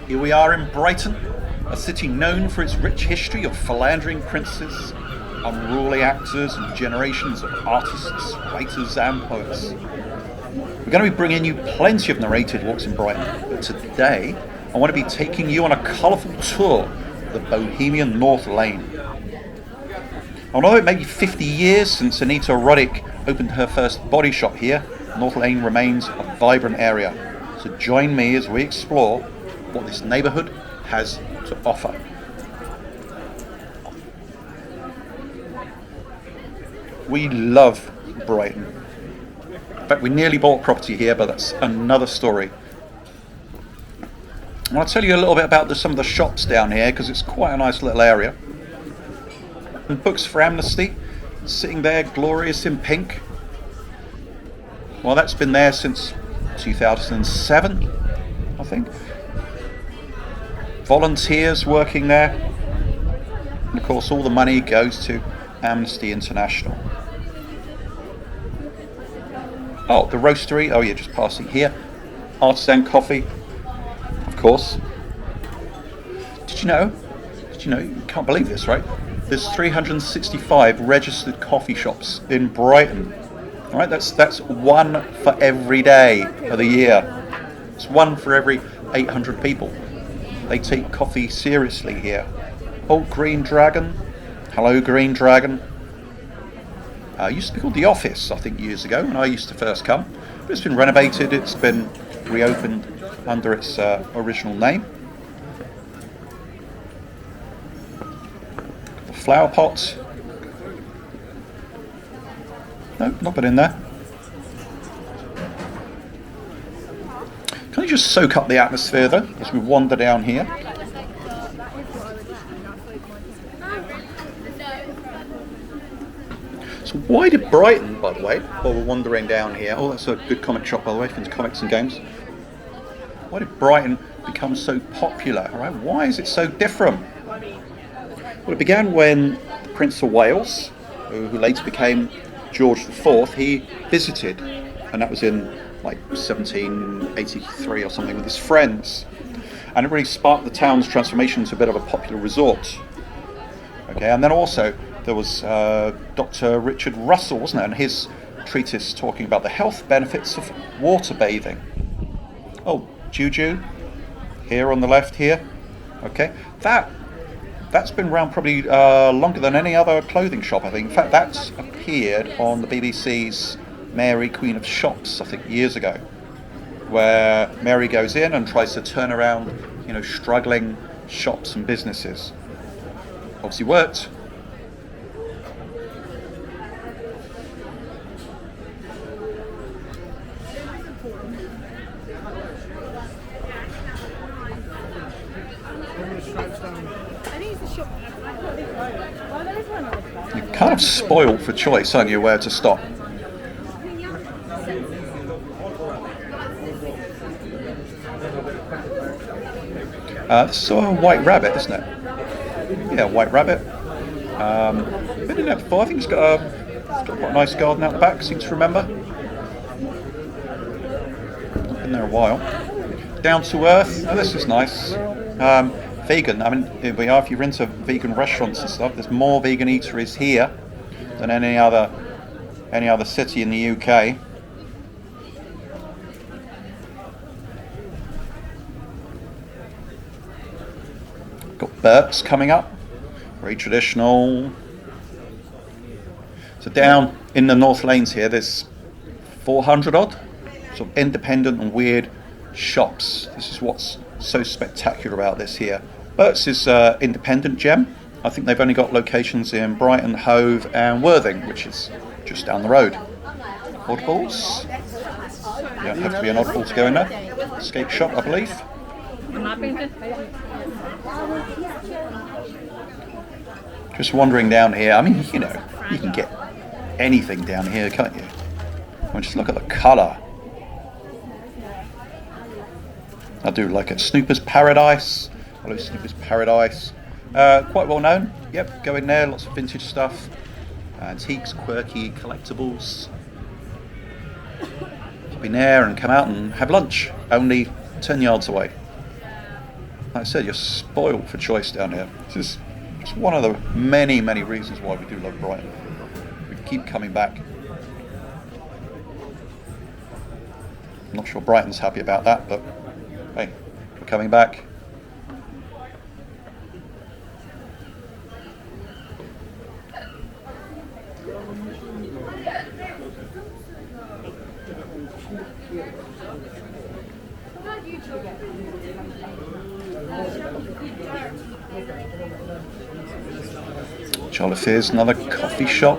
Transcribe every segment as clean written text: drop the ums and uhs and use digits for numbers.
Here we are in Brighton, a city known for its rich history of philandering princes, unruly actors, and generations of artists, writers, and poets. We're going to be bringing you plenty of narrated walks in Brighton, but today I want to be taking you on a colourful tour of the bohemian North Laine. Although it may be 50 years since Anita Roddick opened her first body shop here, North Laine remains a vibrant area. So join me as we explore what this neighbourhood has to offer. We love Brighton. In fact, we nearly bought property here, but that's another story. I want to tell you a little bit about some of the shops down here because it's quite a nice little area. And Books for Amnesty, sitting there glorious in pink. Well, that's been there since 2007, I think. Volunteers working there. And of course, all the money goes to Amnesty International. Oh, the roastery. Oh, yeah, just passing here. Artisan coffee, of course. Did you know? You can't believe this, right? There's 365 registered coffee shops in Brighton. All right, that's one for every day of the year. It's one for every 800 people. They take coffee seriously here. Oh, Green Dragon. Hello, Green Dragon. Used to be called The Office, I think, years ago when I used to first come. But it's been renovated. It's been reopened under its original name. The flower pot. No, not been in there. Can you just soak up the atmosphere though as we wander down here? So why did Brighton, by the way, while we're wandering down here, oh, that's a good comic shop, by the way, for comics and games. Why did Brighton become so popular? Right? Why is it so different? Well, it began when the Prince of Wales, who later became George IV, he visited, and that was in like 1783 or something, with his friends, and it really sparked the town's transformation into a bit of a popular resort. Okay, and then also there was Dr. Richard Russell, wasn't it, and his treatise talking about the health benefits of water bathing. Oh, Juju, here on the left here. Okay, that's been around probably longer than any other clothing shop, I think. In fact, that's appeared on the BBC's Mary, Queen of Shops, I think, years ago, where Mary goes in and tries to turn around, struggling shops and businesses. Obviously worked. You're kind of spoiled for choice, aren't you, where to stop? This is a White Rabbit, isn't it? Yeah, White Rabbit. Been in there before. I think it's got quite a nice garden out the back, seem to remember. Been there a while. Down to Earth. Oh, this is nice. Vegan. I mean, here we are. If you're into vegan restaurants and stuff, there's more vegan eateries here than any other city in the UK. Got Burt's coming up, very traditional. So down in the North Laines here, there's 400 odd sort of independent and weird shops. This is what's so spectacular about this here. Burt's is independent gem. I think they've only got locations in Brighton, Hove and Worthing, which is just down the road. Oddballs. You don't have to be an oddball to go in there. Skate shop, I believe. Just wandering down here. I mean, you can get anything down here, can't you? I just look at the colour. I do like it. Snooper's Paradise. Hello, Snooper's Paradise. Quite well known. Yep, go in there. Lots of vintage stuff. Antiques, quirky, collectibles. Hop in there and come out and have lunch. Only 10 yards away. I said, you're spoiled for choice down here. This is just one of the many, many reasons why we do love Brighton. We keep coming back. I'm not sure Brighton's happy about that, but hey, we're coming back. Jolliffe's, another coffee shop,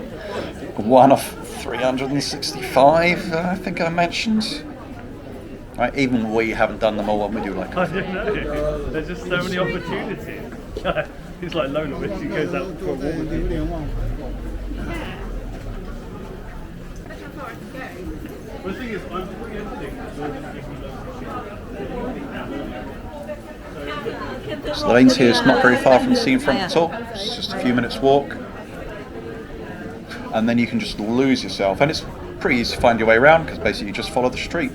one of 365, I think I mentioned. Right, even we haven't done them all, and we do like coffee. I don't know. There's just so many opportunities. It's like Lola when she goes out for a walk with people. But the thing is, I'm preempting. So the lanes here is not very far from the seafront at all. It's just a few minutes walk, and then you can just lose yourself, and it's pretty easy to find your way around because basically you just follow the street.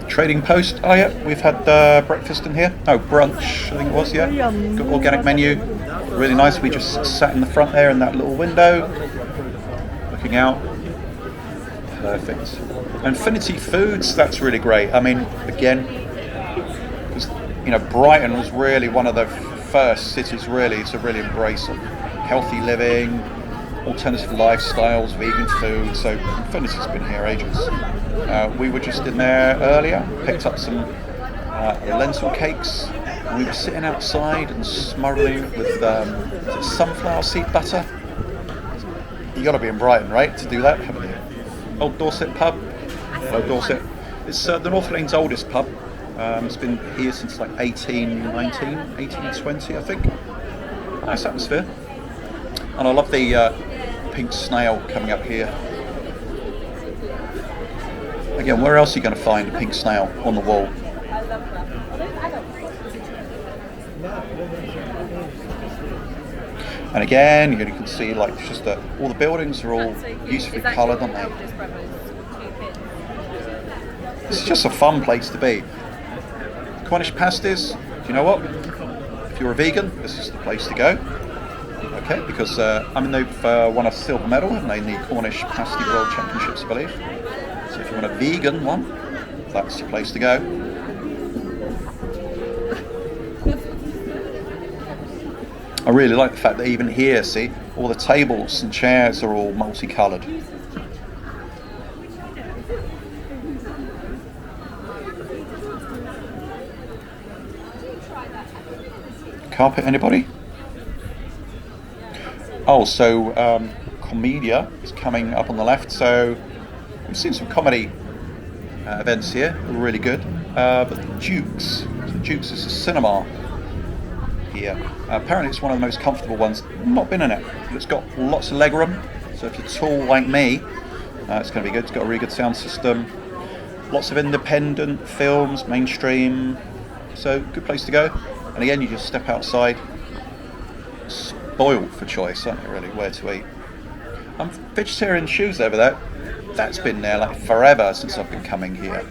Trading post. Oh yeah, we've had breakfast in here. Oh, brunch, I think it was. Yeah, good organic menu. Really nice. We just sat in the front there in that little window, looking out. Perfect. Infinity Foods. That's really great. I mean, again, you know, Brighton was really one of the first cities really to really embrace healthy living, alternative lifestyles, vegan food. So Infinity's been here ages. We were just in there earlier, picked up some lentil cakes, and we were sitting outside and smuggling with sunflower seed butter. You got to be in Brighton, right, to do that, haven't you? Old Dorset pub. Hello, Dorset. It's the North Laines' oldest pub. It's been here since like 1819, 1820, I think. Nice atmosphere. And I love the pink snail coming up here. Again, where else are you going to find a pink snail on the wall? And again, you can see like just all the buildings are all beautifully coloured, aren't they? It's just a fun place to be. Cornish pasties, do you know what? If you're a vegan, this is the place to go. Okay, because I mean they've won a silver medal, haven't they, in the Cornish Pasty World Championships, I believe. So if you want a vegan one, that's the place to go. I really like the fact that even here, see, all the tables and chairs are all multicoloured. Carpet, anybody? Oh, so Comedia is coming up on the left. So we've seen some comedy events here, really good. But the Duke's is a cinema here. Apparently it's one of the most comfortable ones. Not been in it, but it's got lots of legroom. So if you're tall like me, it's going to be good. It's got a really good sound system. Lots of independent films, mainstream. So good place to go. And again, you just step outside. Spoiled for choice, aren't you, really, where to eat. Vegetarian shoes over there, that's been there like forever since I've been coming here.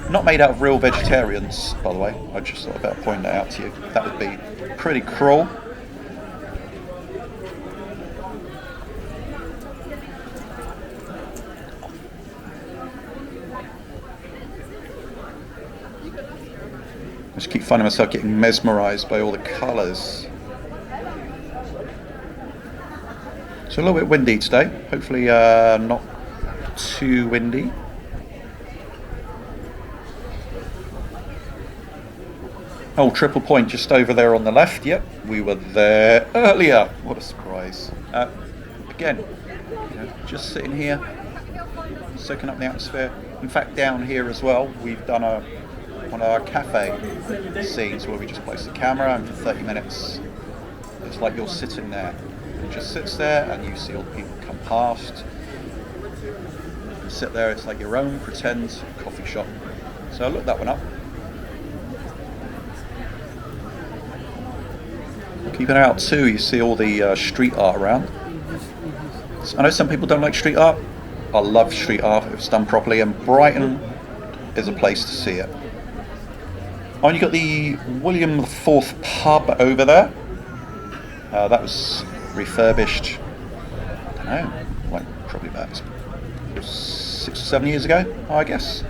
Not made out of real vegetarians, by the way. I just thought I'd better point that out to you. That would be pretty cruel. I just keep finding myself getting mesmerised by all the colours. So a little bit windy today, hopefully not too windy. Oh, Triple Point just over there on the left, yep, we were there earlier, what a surprise. Again, you know, just sitting here, soaking up the atmosphere. In fact, down here as well, we've done one of our cafe scenes where we just place the camera and for 30 minutes, it's like you're sitting there. It just sits there and you see all the people come past. You sit there, it's like your own pretend coffee shop. So I looked that one up. Keep an eye out too, you see all the street art around. I know some people don't like street art. I love street art if it's done properly, and Brighton is a place to see it. Oh, and you've got the William IV pub over there. That was refurbished, I don't know, like probably about 6 or 7 years ago, I guess.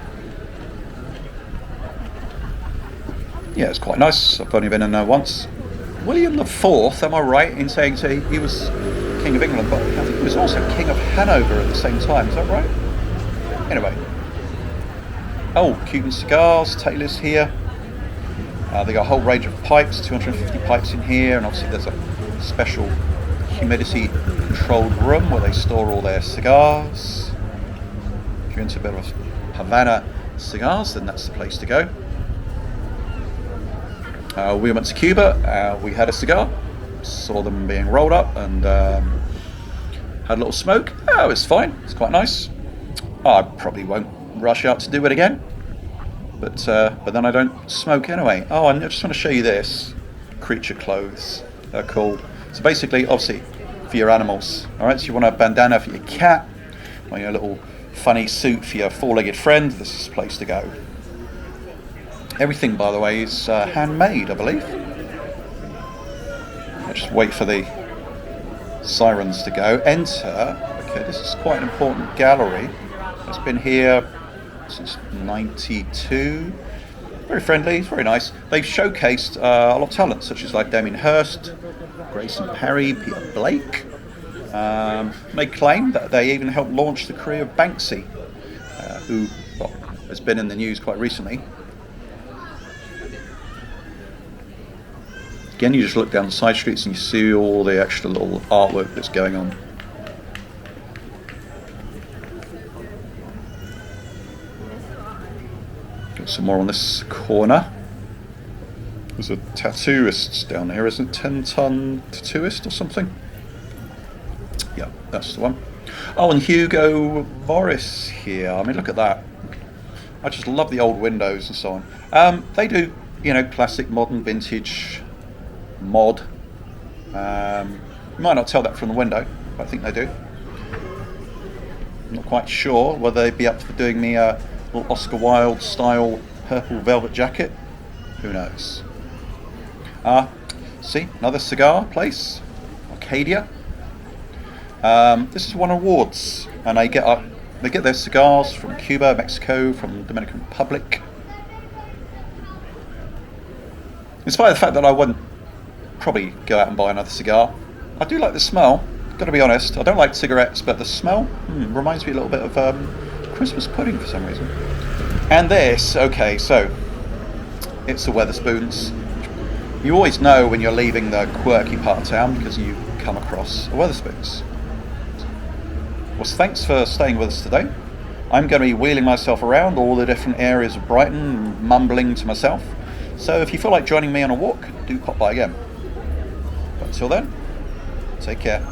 Yeah, it's quite nice. I've only been in there once. William IV, am I right in saying so he was King of England, but I think he was also King of Hanover at the same time, is that right? Anyway. Oh, Cuban cigars, Taylor's here. They got a whole range of pipes, 250 pipes in here, and obviously there's a special humidity controlled room where they store all their cigars. If you're into a bit of Havana cigars, then that's the place to go. We went to Cuba, we had a cigar, saw them being rolled up, and had a little smoke. Oh, it was fine, it's quite nice. I probably won't rush out to do it again, but then I don't smoke anyway. Oh, and I just want to show you this. Creature clothes, they're cool. So basically, obviously, for your animals, alright, so you want a bandana for your cat, or your little funny suit for your four-legged friend, this is the place to go. Everything, by the way, is handmade, I believe. I'll just wait for the sirens to go. Enter. Okay, this is quite an important gallery. It's been here since '92. Very friendly, it's very nice. They've showcased a lot of talent, such as like Damien Hirst, Grayson Perry, Peter Blake. They claim that they even helped launch the career of Banksy, who has been in the news quite recently. Again, you just look down the side streets and you see all the extra little artwork that's going on. Got some more on this corner. There's a tattooist down here, isn't it? 10-ton tattooist or something? Yeah, that's the one. Oh, and Hugo Boris here. I mean, look at that. I just love the old windows and so on. They do, you know, classic, modern, vintage mod. You might not tell that from the window, but I think they do. I'm not quite sure whether they'd be up for doing me a little Oscar Wilde style purple velvet jacket. Who knows? See, another cigar place, Arcadia. This is one awards, and they get their cigars from Cuba, Mexico, from the Dominican Republic. In spite of the fact that I wouldn't probably go out and buy another cigar, I do like the smell. Got to be honest, I don't like cigarettes, but the smell reminds me a little bit of Christmas pudding for some reason. And this, okay, so it's the Wetherspoons. You always know when you're leaving the quirky part of town because you come across a Wetherspoons. Well, thanks for staying with us today. I'm going to be wheeling myself around all the different areas of Brighton, mumbling to myself. So if you feel like joining me on a walk, do pop by again. But until then, take care.